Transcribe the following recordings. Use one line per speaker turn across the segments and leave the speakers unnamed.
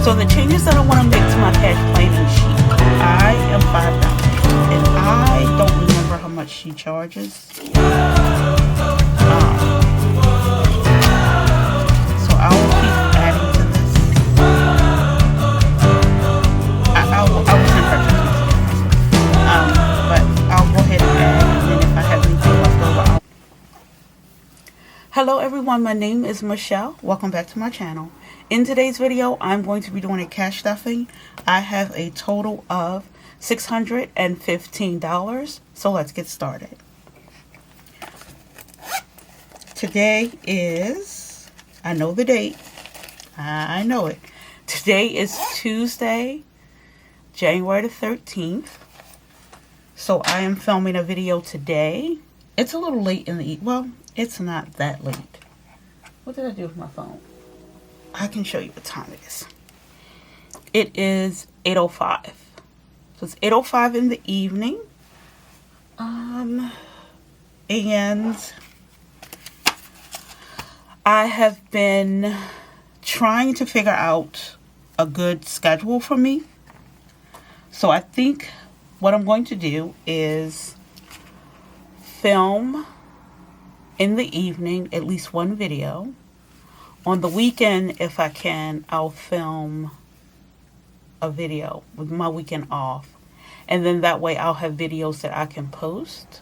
So the changes that I want to make to my cash planning sheet. I am $5, and I don't remember how much she charges. So I will keep adding to this. I will send her to this. But I'll go ahead and add, and then if I have anything left over, Hello everyone, my name is Michelle. Welcome back to my channel. In today's video, I'm going to be doing a cash stuffing. I have a total of $615. So let's get started. Today is, I know the date. I know it. Today is Tuesday, January the 13th. So I am filming a video today. It's a little late in the evening. Well, it's not that late. What did I do with my phone? I can show you what time it is. It is 8:05. So it's 8:05 in the evening. And I have been trying to figure out a good schedule for me. So I think what I'm going to do is film in the evening at least one video. On the weekend, if I can, I'll film a video with my weekend off. And then that way I'll have videos that I can post.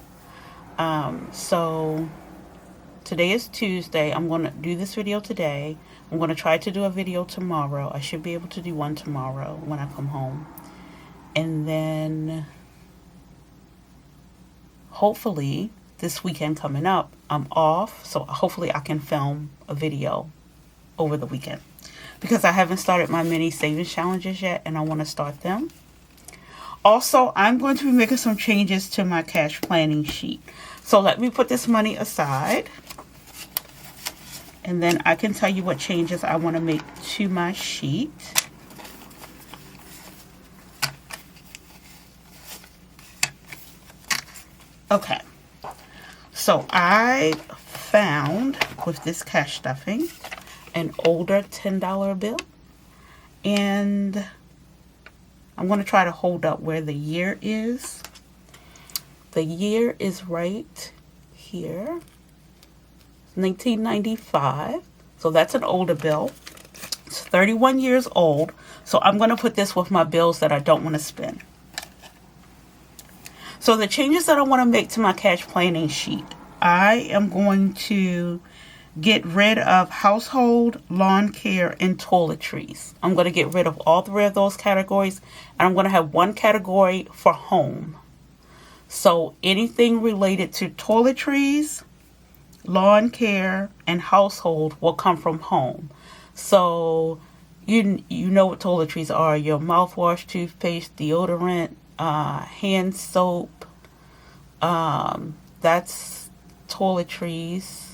So today is Tuesday. I'm going to do this video today. I'm going to try to do a video tomorrow. I should be able to do one tomorrow when I come home. And then hopefully this weekend coming up, I'm off. So hopefully I can film a video over the weekend, because I haven't started my mini savings challenges yet, and I want to start them. Also, I'm going to be making some changes to my cash planning sheet. So let me put this money aside, and then I can tell you what changes I want to make to my sheet. Okay, so I found with this cash stuffing an older $10 bill, and I'm going to try to hold up where the year is. The year is right here, 1995. So that's an older bill. It's 31 years old. So I'm going to put this with my bills that I don't want to spend. So the changes that I want to make to my cash planning sheet, I am going to get rid of household, lawn care, and toiletries. I'm going to get rid of all three of those categories, and I'm going to have one category for home. So anything related to toiletries, lawn care, and household will come from home. So you know what toiletries are: your mouthwash, toothpaste, deodorant, hand soap. That's toiletries.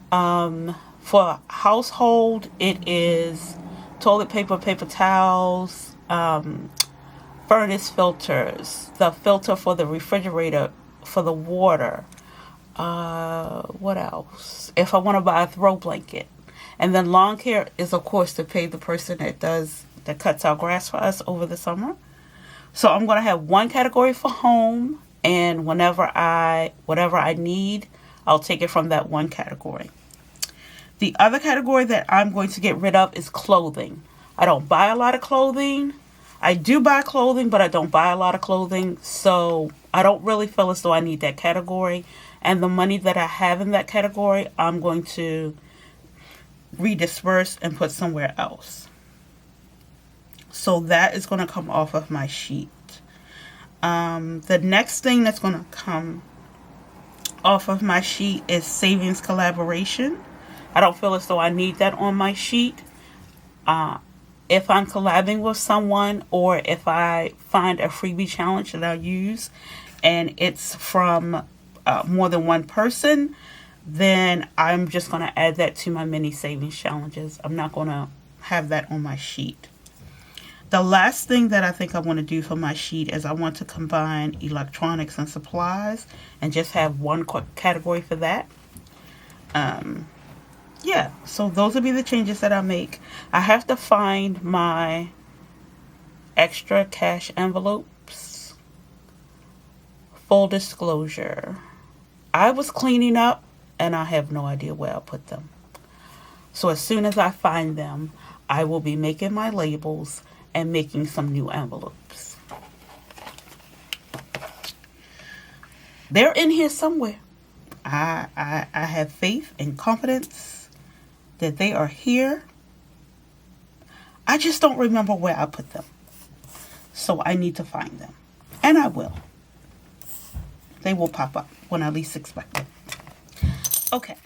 For household, it is toilet paper, paper towels, furnace filters, the filter for the refrigerator, for the water. What else? If I want to buy a throw blanket. And then lawn care is, of course, to pay the person that cuts our grass for us over the summer. So I'm going to have one category for home, and whatever I need, I'll take it from that one category. The other category that I'm going to get rid of is clothing. I don't buy a lot of clothing. I do buy clothing, but I don't buy a lot of clothing. So I don't really feel as though I need that category. And the money that I have in that category, I'm going to redisperse and put somewhere else. So that is going to come off of my sheet. The next thing that's going to come off of my sheet is savings collaboration. I don't feel as though I need that on my sheet. If I'm collabing with someone, or if I find a freebie challenge that I'll use and it's from more than one person, then I'm just going to add that to my mini savings challenges. I'm not going to have that on my sheet. The last thing that I think I want to do for my sheet is I want to combine electronics and supplies and just have one category for that. yeah, so those will be the changes that I make. I have to find my extra cash envelopes. Full disclosure, I was cleaning up and I have no idea where I put them. So as soon as I find them, I will be making my labels and making some new envelopes. They're in here somewhere. I have faith and confidence that they are here. I just don't remember where I put them. So I need to find them. And I will. They will pop up when I least expect it. Okay.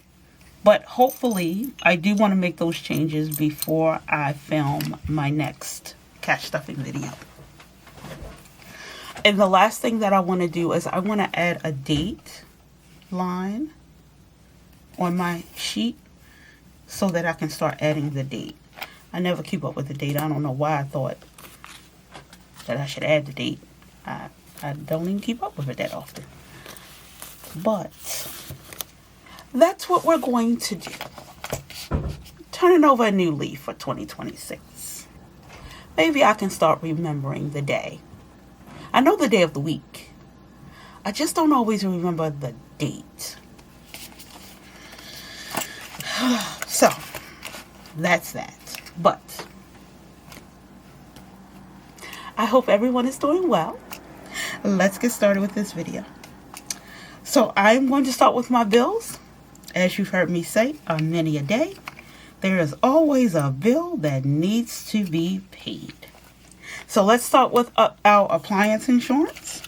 But hopefully, I do want to make those changes before I film my next cash stuffing video. And the last thing that I want to do is I want to add a date line on my sheet so that I can start adding the date. I never keep up with the date. I don't know why I thought that I should add the date. I don't even keep up with it that often. But that's what we're going to do. Turning over a new leaf for 2026. Maybe I can start remembering the day. I know the day of the week. I just don't always remember the date. So, that's that. But I hope everyone is doing well. Let's get started with this video. So I'm going to start with my bills. As you've heard me say many a day, there is always a bill that needs to be paid. So let's start with our appliance insurance.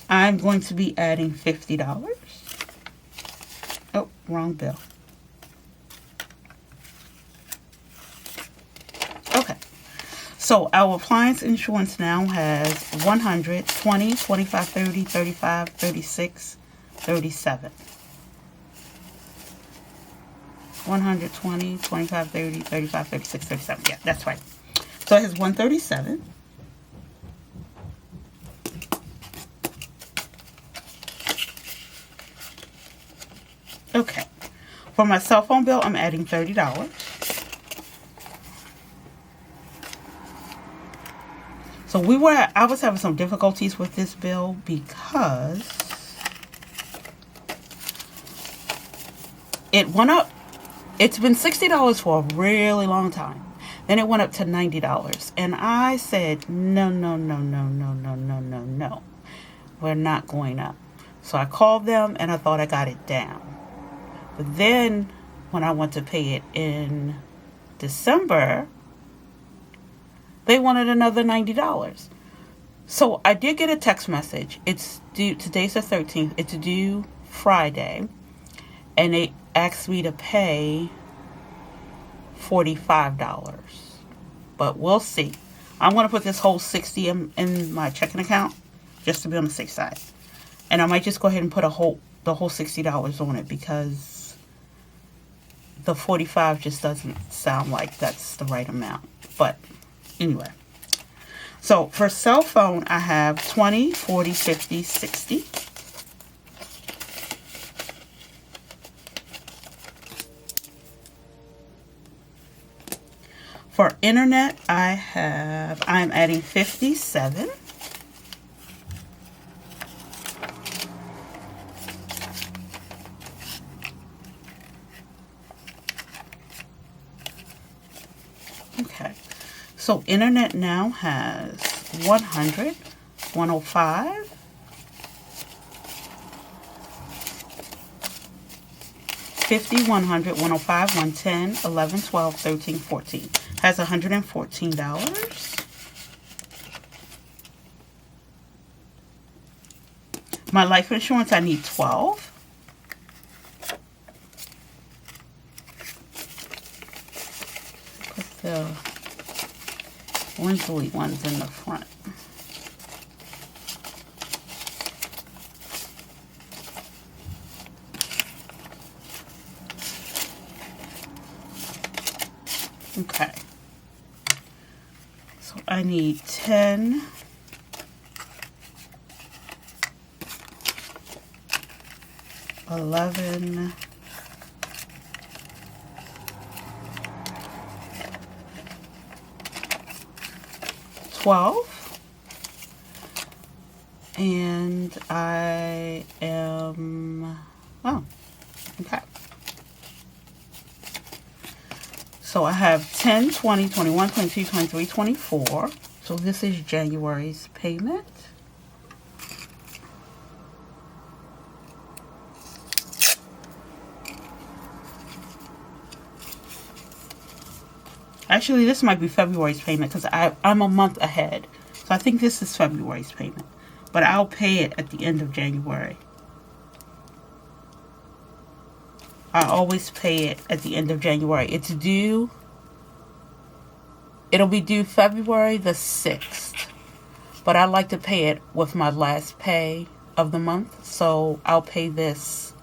I'm going to be adding $50. Oh, wrong bill. Okay. So our appliance insurance now has 100, 20, 25, 30, 35, 36, 37. 120, 25, 30, 35, 36, 37. Yeah, that's right. So it has 137. Okay. For my cell phone bill, I'm adding $30. So I was having some difficulties with this bill because it went up. It's been $60 for a really long time. Then it went up to $90. And I said, no. We're not going up. So I called them and I thought I got it down. But then when I went to pay it in December, they wanted another $90. So I did get a text message. It's due, today's the 13th. It's due Friday. And they asked me to pay $45. But we'll see. I'm going to put this whole $60 in my checking account just to be on the safe side. And I might just go ahead and put the whole $60 on it because the $45 just doesn't sound like that's the right amount. But anyway. So for cell phone, I have 20, 40, 50, 60. For internet, I'm adding 57. Okay. So internet now has 100, 105, 50, 100, 105, 110, 11, 12, 13, 14. Has $114. My life insurance, I need 12. Put the wrinkly ones in the front. Okay. So I need 10. 11, 12. And I am, oh, okay. So I have 10, 20, 21, 22, 23, 24. So this is January's payment. Actually, this might be February's payment because I'm a month ahead. So I think this is February's payment. But I'll pay it at the end of January. I always pay it at the end of January. It's due. It'll be due February the 6th. But I like to pay it with my last pay of the month. So I'll pay this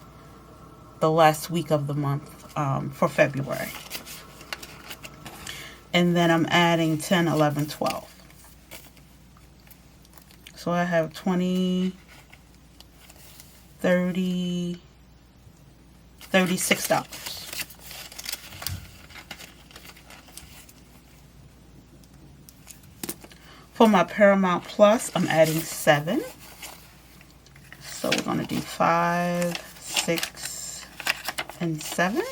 the last week of the month for February. And then I'm adding 10, 11, 12. So I have 20, 30, $36. For my Paramount Plus, I'm adding 7. So we're going to do 5, 6, and 7.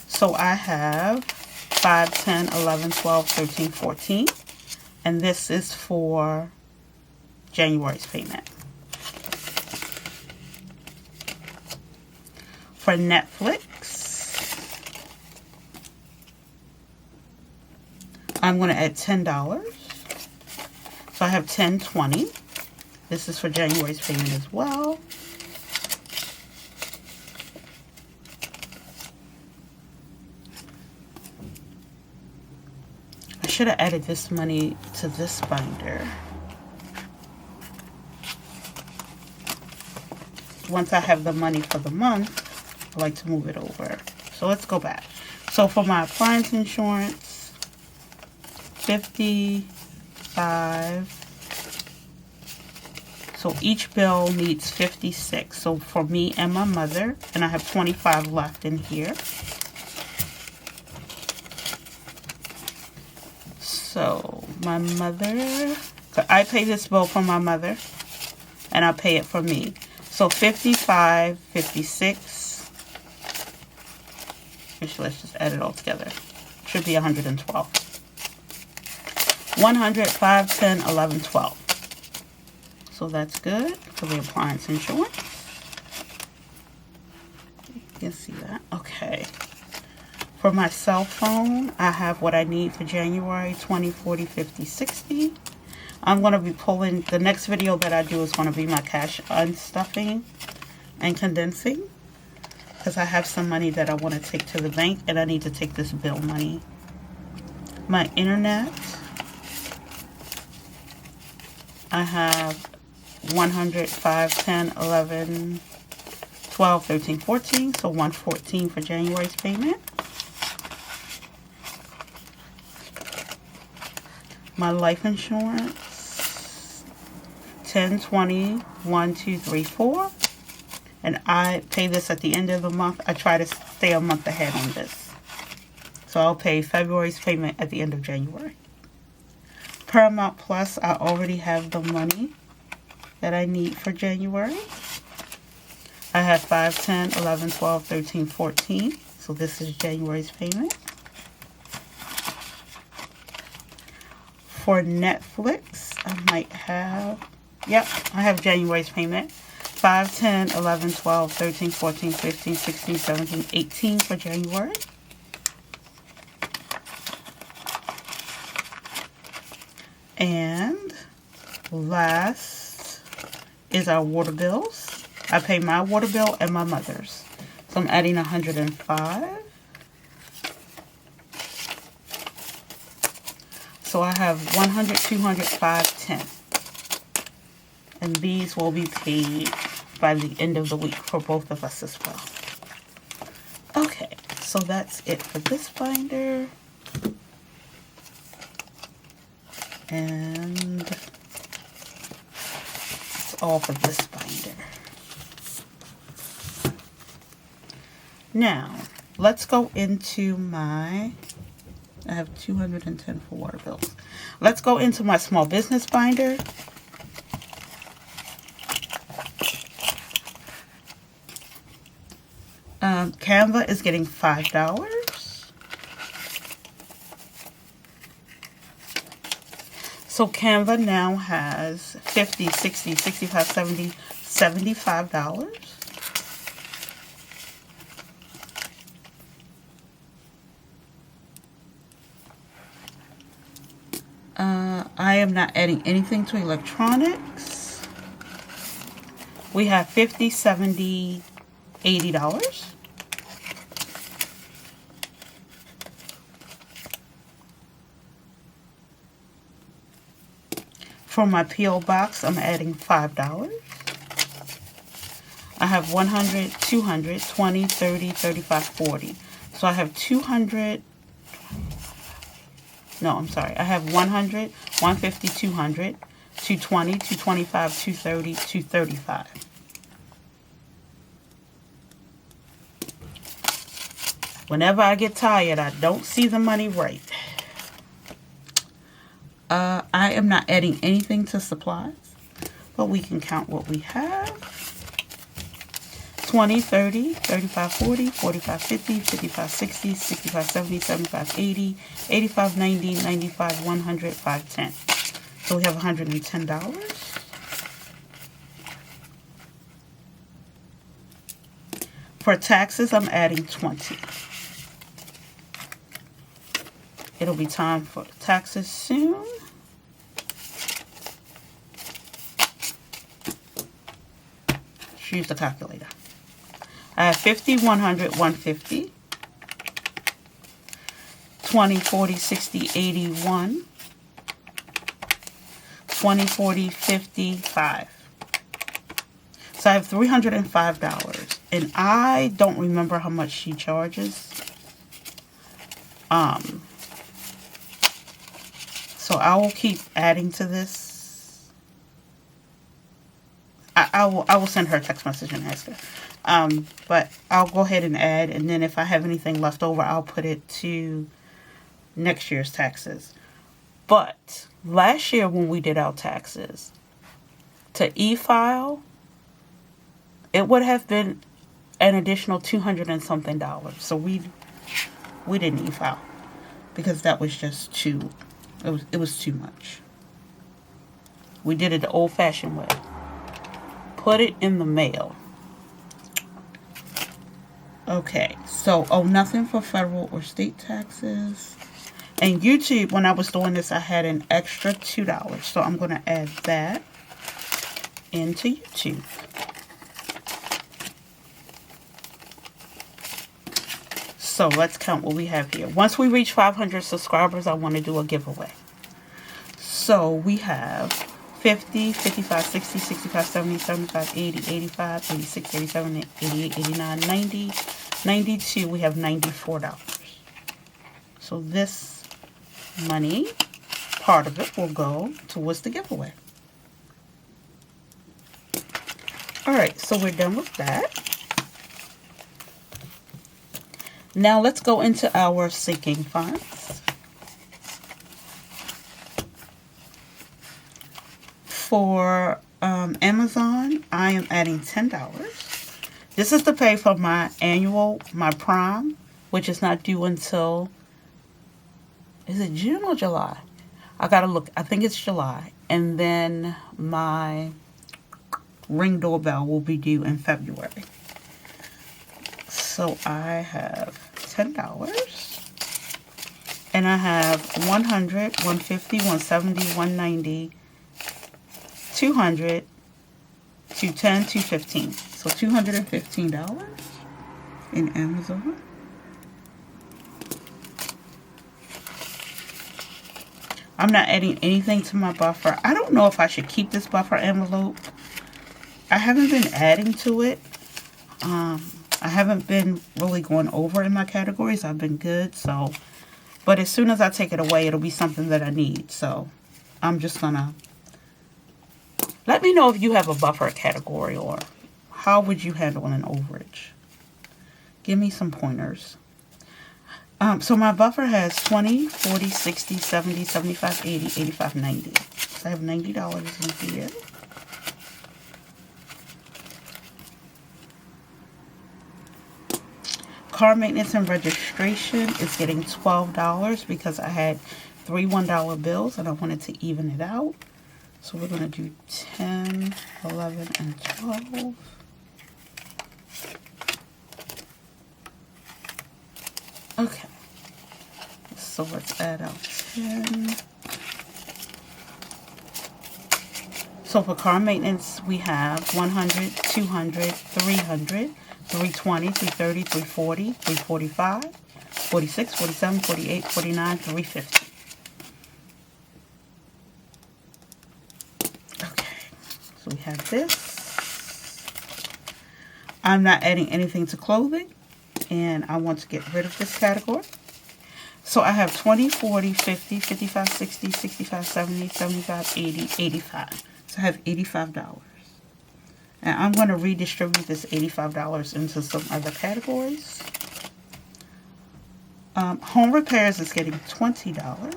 So I have 5, 10, 11, 12, 13, 14. And this is for January's payment. For Netflix, I'm going to add $10. So I have 10, 20. This is for January's payment as well. I should have added this money to this binder. Once I have the money for the month, I like to move it over. So let's go back. So for my appliance insurance, 55. So each bill needs 56. So for me and my mother, and I have 25 left in here. So my mother, I pay this bill for my mother, and I pay it for me. So 55, 56, let's just add it all together. Should be 112. 100, 5, 10, 11, 12. So that's good for the appliance insurance. You can see that. Okay. For my cell phone, I have what I need for January, 20, 40, 50, 60. I'm going to be pulling, the next video that I do is going to be my cash unstuffing and condensing. Because I have some money that I want to take to the bank and I need to take this bill money. My internet, I have 100, 5, 10, 11, 12, 13, 14. So 114 for January's payment. My life insurance, 10, 20, 1, 2, 3, 4. And I pay this at the end of the month. I try to stay a month ahead on this. So I'll pay February's payment at the end of January. Paramount Plus, I already have the money that I need for January. I have 5, 10, 11, 12, 13, 14. So this is January's payment. For Netflix, I might have, yep, I have January's payment. 5, 10, 11, 12, 13, 14, 15, 16, 17, 18 for January. And last is our water bills. I pay my water bill and my mother's. So I'm adding 105. So I have 100, 200, 5, 10. And these will be paid by the end of the week for both of us as well. Okay, so that's it for this binder. And that's all for this binder. Now, let's go into my I have 210 for water bills. Let's go into my small business binder. Canva is getting $5. So Canva now has $50, $60, $65, $70, $75. I am not adding anything to electronics. We have $50, $70, $80. For my P.O. box, I'm adding $5. I have 100, 200, 20, 30, 35, 40. So I have 200. No, I'm sorry. I have 100, 150, 200, 220, 225, 230, 235. Whenever I get tired, I don't see the money right. I am not adding anything to supplies, but we can count what we have. 20, 30, 35, 40, 45, 50, 55, 60, 65, 70, 75, 80, 85, 90, 95, 100, 510. So we have $110. For taxes, I'm adding 20. It'll be time for taxes soon. Use the calculator. I have 50, 100, 150, 20, 40, 60, 81, 20, 40, 55. So I have $305. And I don't remember how much she charges. So I will keep adding to this. I will send her a text message and ask her. But I'll go ahead and add, and then if I have anything left over, I'll put it to next year's taxes. But last year when we did our taxes, to e-file, it would have been an additional $200 and something. So we didn't e-file because that was just too, it was too much. We did it the old-fashioned way. Put it in the mail. Okay, so, nothing for federal or state taxes. And YouTube, when I was doing this, I had an extra $2. So I'm going to add that into YouTube. So let's count what we have here. Once we reach 500 subscribers, I want to do a giveaway. So we have 50, 55, 60, 65, 70, 75, 80, 85, 86, 87, 88, 89, 90, 92. We have $94. So this money, part of it will go towards the giveaway. Alright, so we're done with that. Now let's go into our sinking funds. For Amazon, I am adding $10. This is to pay for my Prime, which is not due until, is it June or July? I gotta look. I think it's July. And then my Ring doorbell will be due in February. So I have $10. And I have 100, 150, 170, 190, 200, 210, 215. So $215 in Amazon. I'm not adding anything to my buffer. I don't know if I should keep this buffer envelope. I haven't been adding to it. I haven't been really going over in my categories. I've been good. So, but as soon as I take it away, it'll be something that I need. So I'm just gonna, let me know if you have a buffer category or how would you handle an overage. Give me some pointers. So my buffer has 20, 40, 60, 70, 75, 80, 85, 90. So I have $90 in here. Car maintenance and registration is getting $12 because I had 3 $1 bills and I wanted to even it out. So we're going to do 10, 11, and 12. Okay. So let's add out 10. So for car maintenance, we have 100, 200, 300, 320, 330, 340, 345, 46, 47, 48, 49, 350. Okay, so we have this. I'm not adding anything to clothing, and I want to get rid of this category. So I have 20, 40, 50, 55, 60, 65, 70, 75, 80, 85. So I have $85. And I'm going to redistribute this $85 into some other categories. Home repairs is getting $20.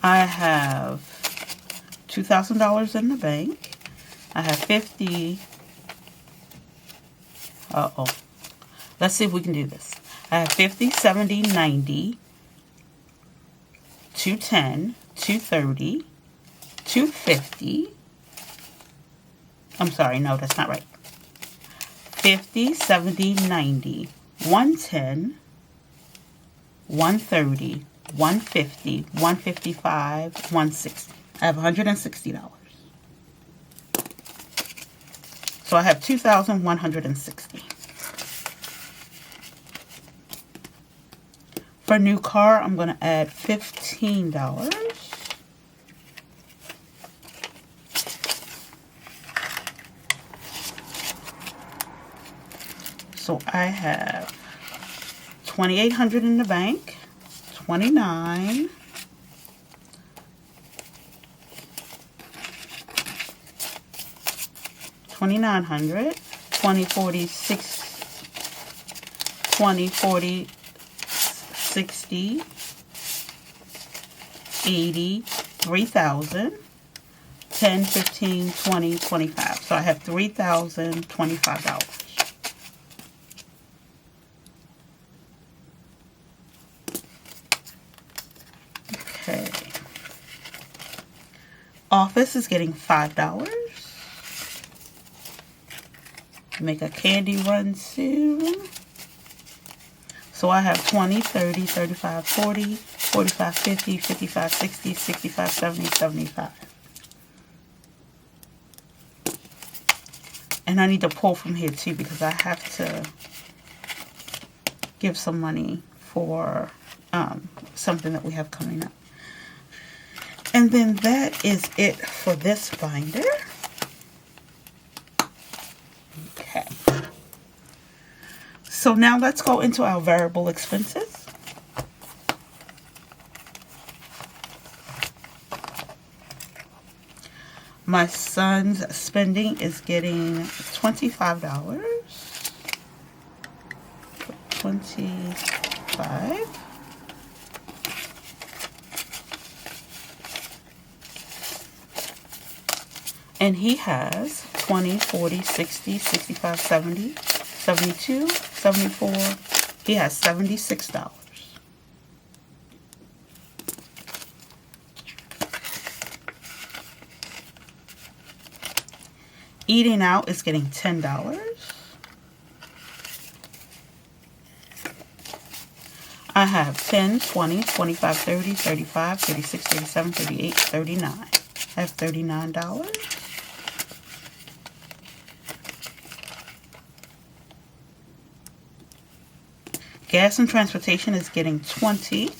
I have $2,000 in the bank. I have 50. Let's see if we can do this. I have 50, 70, 90, 210, 230, 250. I'm sorry, no, that's not right. 50, 70, 90, 110, 130, 150, 155, 160. I have $160. So I have $2,160. For a new car, I'm going to add $15. So I have $2,800 in the bank, 29, $2,900, 20, 40, 20, 40, 60, 80, 3,000, 10, 15, 20, 25. So I have $3,025. Okay. Office is getting $5. Make a candy run soon. So I have 20, 30, 35, 40, 45, 50, 55, 60, 65, 70, 75. And I need to pull from here too because I have to give some money for something that we have coming up. And then that is it for this binder. Okay. So now let's go into our variable expenses. My son's spending is getting $25. 25. And he has 20, 40, 60, 65, 70, 72, 74. He has $76. Eating out is getting $10. I have 10, 20, 25, 30, 35, 36, 37, 38, 39. I have $39. Gas and transportation is getting $20.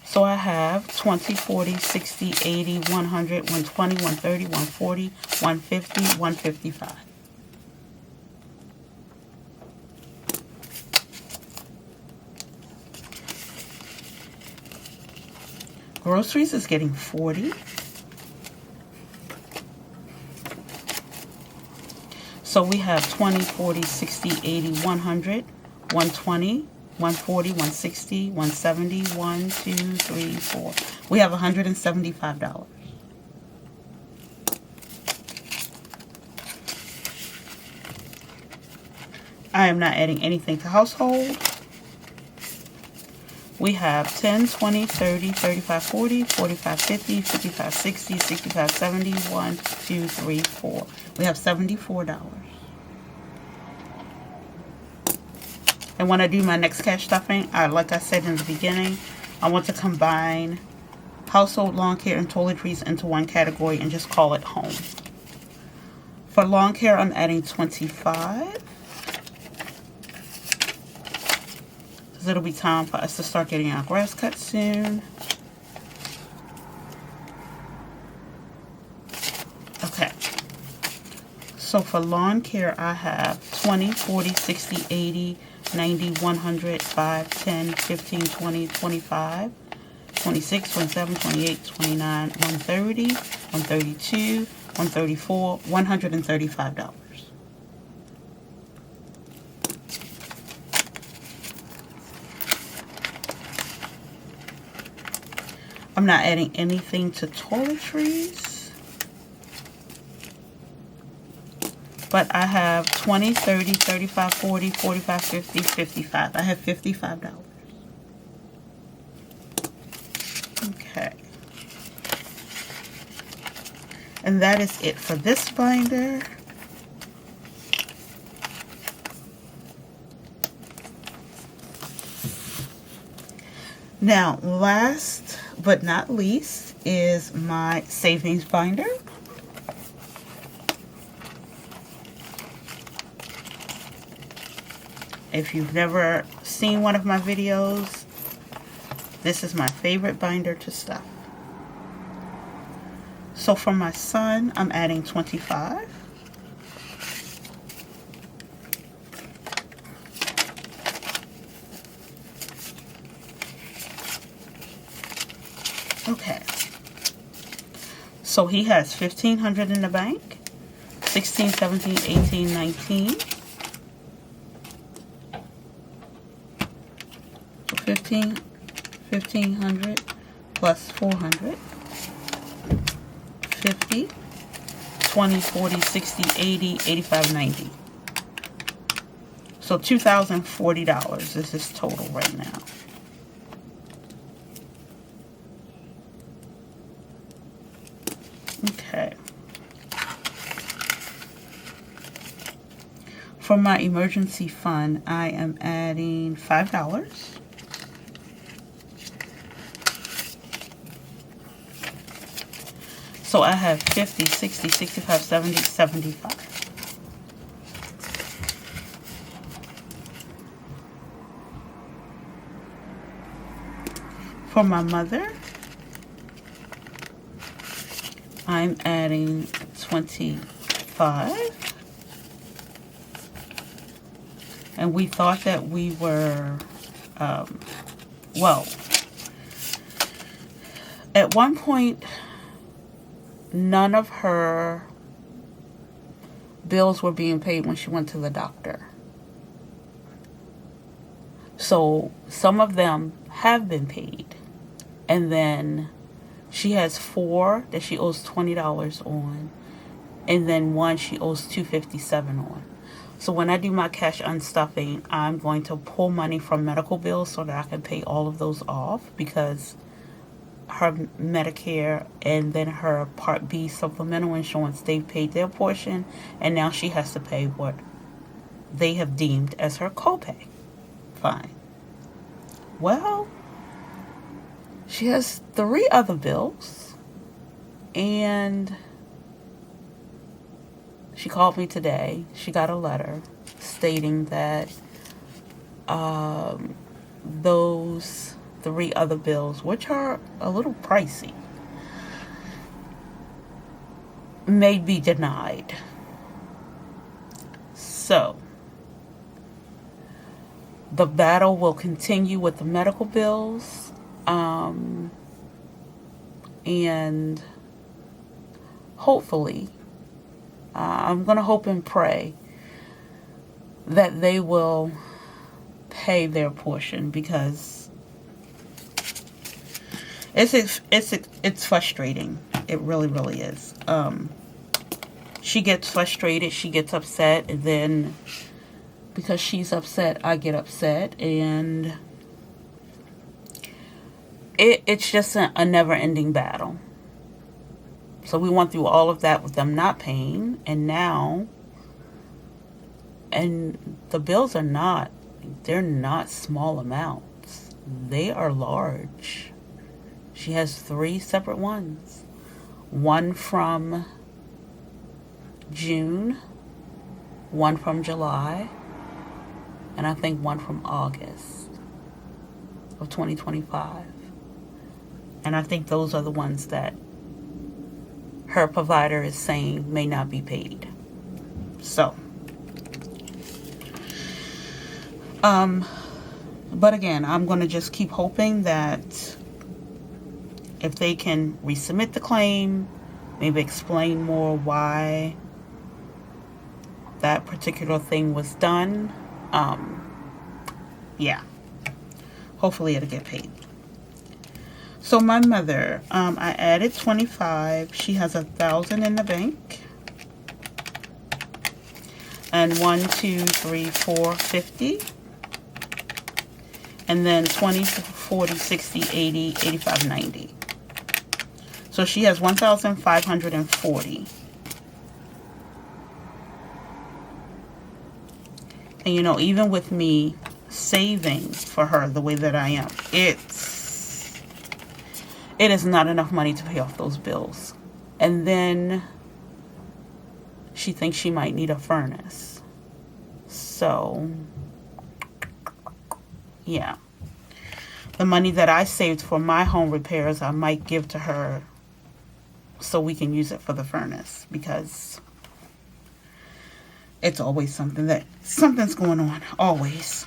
So I have 20, 40, 60, 80, 100, 120, 130, 140, 150, 155. Groceries is getting $40. So we have 20, 40, 60, 80, 100, 120, 140, 160, 170, 1, 2, 3, 4. We have $175. I am not adding anything to household. We have 10, 20, 30, 35, 40, 45, 50, 55, 60, 65, 70, 1, 2, 3, 4. We have $74. And when I do my next cash stuffing, like I said in the beginning, I want to combine household, lawn care, and toiletries into one category and just call it home. For lawn care, I'm adding 25. Because it'll be time for us to start getting our grass cut soon. Okay. So for lawn care, I have 20, 40, 60, 80, 90, 100, 5, 10, 15, 20, 25, 26, 27, 28, 29, 130, 132, 134, $135. I'm not adding anything to toiletries. But I have 20, 30, 35, 40, 45, 50, 55. I have $55. Okay. And that is it for this binder. Now, last but not least is my savings binder. If you've never seen one of my videos, this is my favorite binder to stuff. So for my son, I'm adding 25. Okay. So he has $1,500 in the bank, 16, 17, 18, 19. 1,500 plus 400, 50, 20, 40, 60, 80, 85, 90. So $2,040 is his total right now. Okay. For my emergency fund, I am adding $5. So I have 50, 60, 65, 70, 75. For my mother, I'm adding 25. And we thought that we were, well, at one point, none of her bills were being paid when she went to the doctor. So some of them have been paid. And then she has 4 that she owes $20 on. And then 1 she owes $257 on. So when I do my cash unstuffing, I'm going to pull money from medical bills so that I can pay all of those off, because her Medicare and then her Part B supplemental insurance, they've paid their portion, and now she has to pay what they have deemed as her copay. Fine. Well, she has 3 other bills, and she called me today. She got a letter stating that those 3 other bills, which are a little pricey, may be denied. So the battle will continue with the medical bills, and hopefully I'm going to hope and pray that they will pay their portion, because it's frustrating. It really, really is. She gets frustrated, she gets upset, and then because she's upset, I get upset, and it's just a never-ending battle. So we went through all of that with them not paying, and now, and the bills they're not small amounts. They are large. She has 3 separate ones. One from June, one from July, and I think one from August of 2025. And I think those are the ones that her provider is saying may not be paid. So, but again, I'm going to just keep hoping that if they can resubmit the claim, maybe explain more why that particular thing was done. Yeah, hopefully it'll get paid. So my mother, I added 25. She has 1,000 in the bank. And 1, 2, 3, 4, 50. And then 20, 40, 60, 80, 85, 90. So she has 1,540. And you know, even with me saving for her the way that I am, it is not enough money to pay off those bills. And then she thinks she might need a furnace. So, yeah. The money that I saved for my home repairs, I might give to her so we can use it for the furnace, because it's always something's going on, always.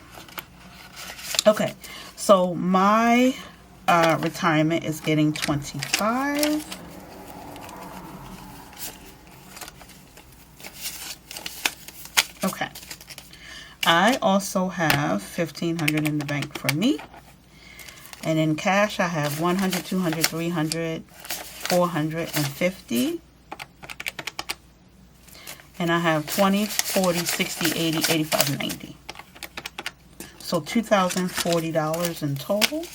Okay, so my retirement is getting 25. Okay, I also have 1,500 in the bank for me, and in cash I have 100, 200, 300, 450. And I have 20, 40, 60, 80, 85, 90. So $2,040 in total.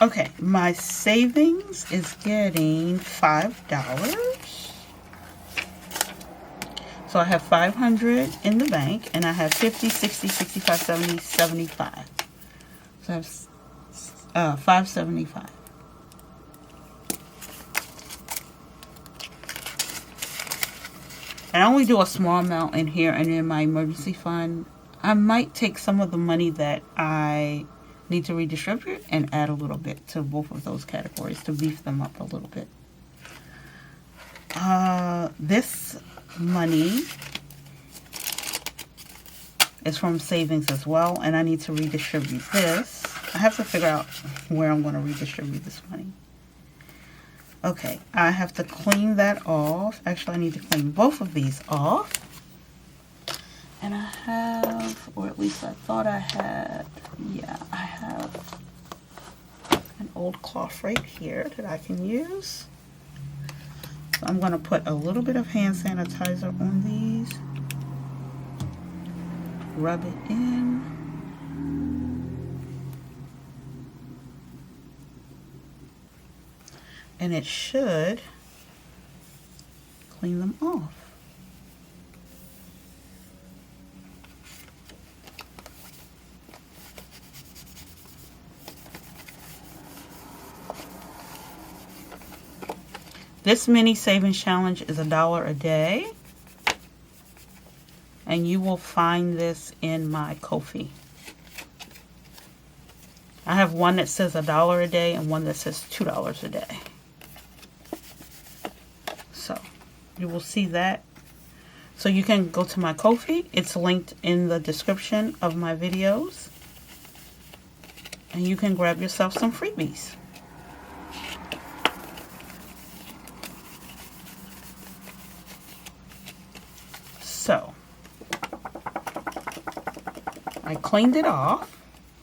Okay, my savings is getting $5. So I have 500 in the bank, and I have 50, 60, 65, 70, 75. So I have 575. And I only do a small amount in here, and in my emergency fund, I might take some of the money that I need to redistribute and add a little bit to both of those categories to beef them up a little bit. This money is from savings as well, and I need to redistribute this. I have to figure out where I'm going to redistribute this money. Okay, I have to clean that off. Actually, I need to clean both of these off. And I have, or at least I thought I had, yeah, I have an old cloth right here that I can use. So I'm going to put a little bit of hand sanitizer on these. Rub it in. And it should clean them off. This mini savings challenge is $1 a day. And you will find this in my Ko-fi. I have one that says $1 a day and one that says $2 a day. So you will see that. So you can go to my Ko-fi. It's linked in the description of my videos. and you can grab yourself some freebies. So, I cleaned it off,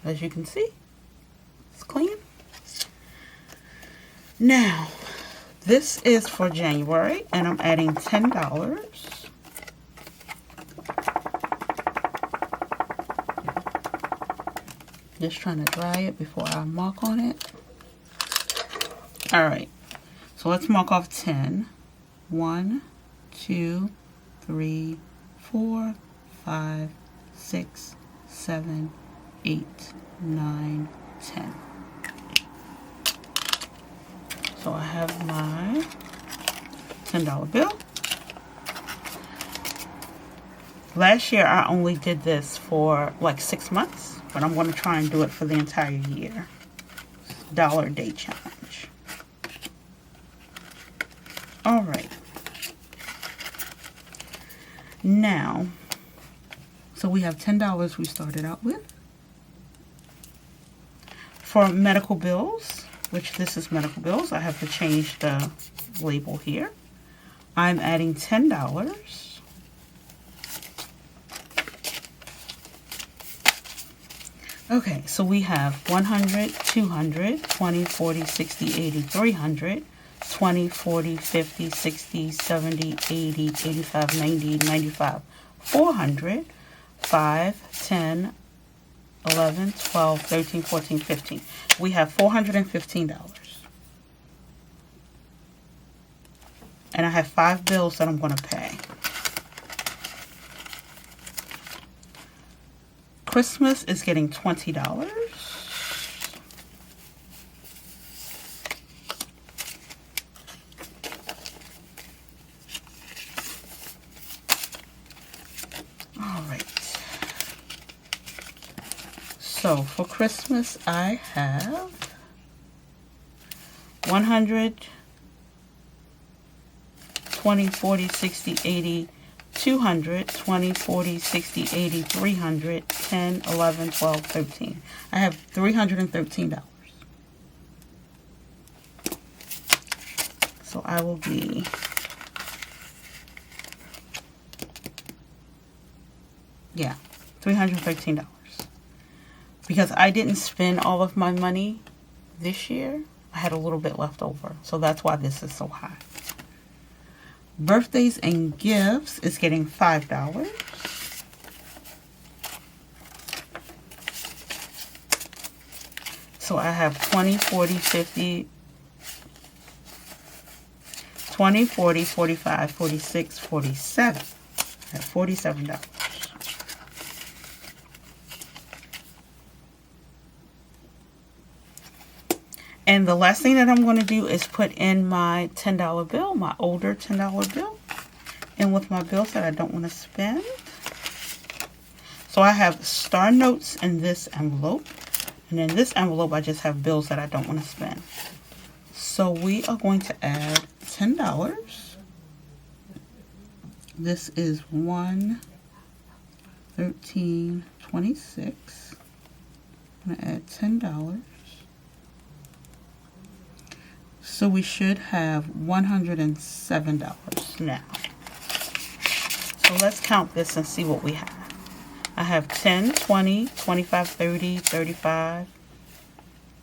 as you can see. It's clean. Now, this is for January, and I'm adding $10. Just trying to dry it before I mark on it. Alright, so let's mark off 10. 1, 2, 3, 4, 5, 6, 7, 8, 9, 10. So I have my $10 bill. Last year I only did this for like 6 months, but I'm going to try and do it for the entire year. Dollar a day challenge. Alright. Now, so we have $10 we started out with. For medical bills, which this is medical bills, I have to change the label here. I'm adding $10. Okay, so we have 100, 200, 20, 40, 60, 80, 300, 20, 40, 50, 60, 70, 80, 85, 90, 95, 400, 5, 10, 11, 12, 13, 14, 15. We have $415. And I have 5 bills that I'm going to pay. Christmas is getting $20. All right. So for Christmas, I have 100, 20, 40, 60, 80, 200, 20, 40, 60, 80, 300, 10, 11, 12, 13. I have $313. So I will be $313. Because I didn't spend all of my money this year. I had a little bit left over. So that's why this is so high. Birthdays and gifts is getting $5. So I have 20, 40, 50, 20, 40, 45, 46, 47. I have $47. And the last thing that I'm going to do is put in my $10 bill, my older $10 bill, and with my bills that I don't want to spend. So I have star notes in this envelope, and in this envelope I just have bills that I don't want to spend. So we are going to add $10. This is 1, 13, 26. I'm going to add $10. So we should have $107 now. So let's count this and see what we have. I have 10, 20, 25, 30, 35,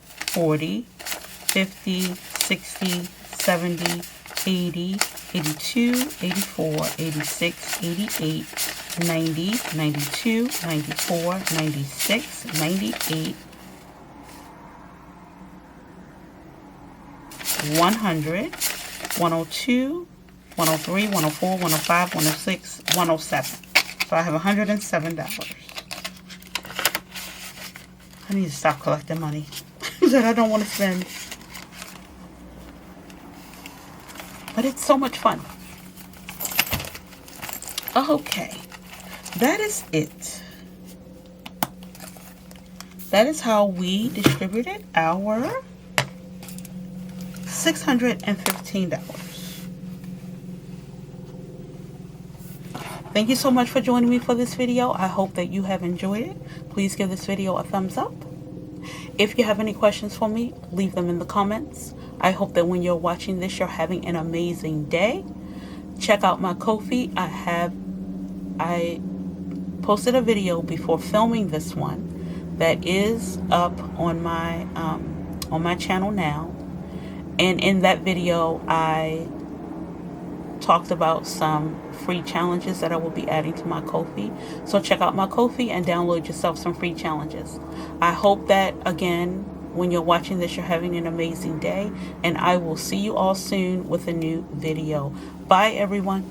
40, 50, 60, 70, 80, 82, 84, 86, 88, 90, 92, 94, 96, 98, 100, 102, 103, 104, 105, 106, 107. So I have $107. I need to stop collecting money that I don't want to spend. But it's so much fun. Okay, that is it. That is how we distributed our $615. Thank you so much for joining me for this video. I hope that you have enjoyed it. Please give this video a thumbs up. If you have any questions for me, leave them in the comments. I hope that when you're watching this, you're having an amazing day. Check out my Ko-fi. I posted a video before filming this one that is up on my channel now. And in that video, I talked about some free challenges that I will be adding to my Ko-fi. So check out my Ko-fi and download yourself some free challenges. I hope that, again, when you're watching this, you're having an amazing day. And I will see you all soon with a new video. Bye, everyone.